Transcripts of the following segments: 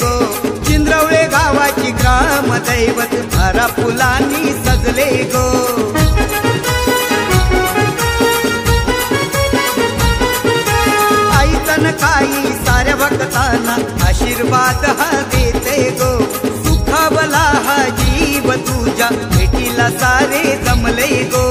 गो, चिंद्रवळे गावाची ग्रामदैवत हरा फुलांनी सजले गो। आईतन काही साऱ्या भक्तांना आशीर्वाद हा देते गो, सुखावला हा जीव तुझ्या भेटीला सारे जमले गो।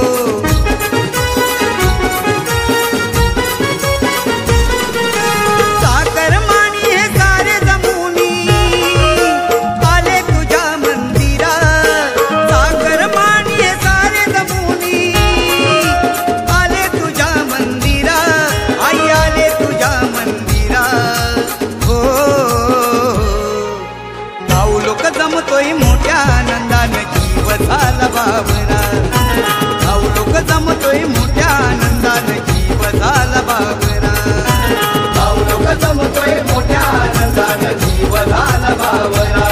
जमतोय मोठ्या आनंदानं जीव झाला बाबरा, गाव लोक जमतोय मोठ्या आनंदानं जीव झाला बाबरा, गाव लोक जमतोय मोठ्या आनंदानं जीव झाला बाबरा,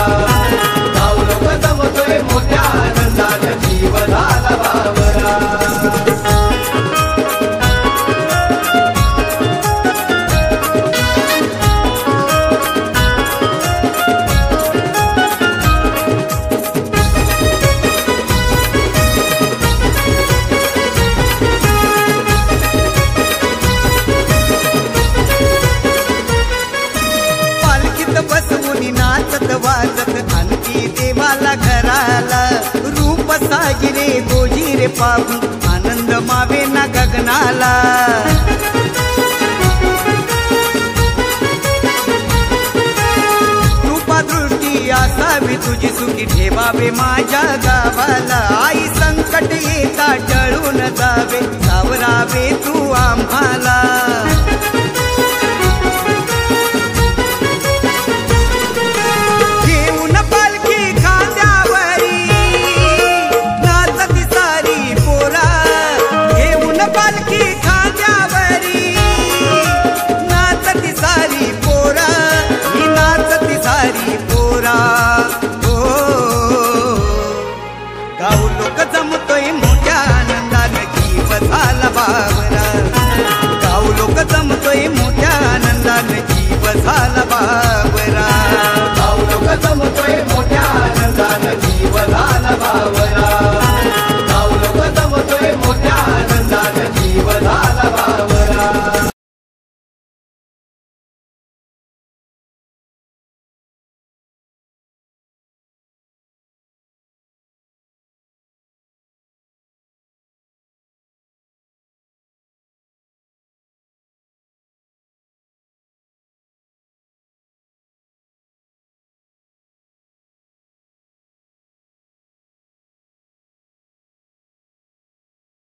गाव लोक जमतोय मोठ्या आनंदानं जीव झाला बाबरा। नाचत वाजत आणखी देवाला घराला, रूप साजिरे गोजिरे पाहून आनंद मावे ना गगनाला। रूपा दृष्टी असावी तुझी सुखी ठेवावे माझ्या गावाला, आई संकट येता टळून जावे सावरावे तू आम्हाला। गाव लोक जमतोय मोठ्या आनंदानं जीव झाला बाबरा, गाव लोक जमतोय मोठ्या आनंदानं जीव झाला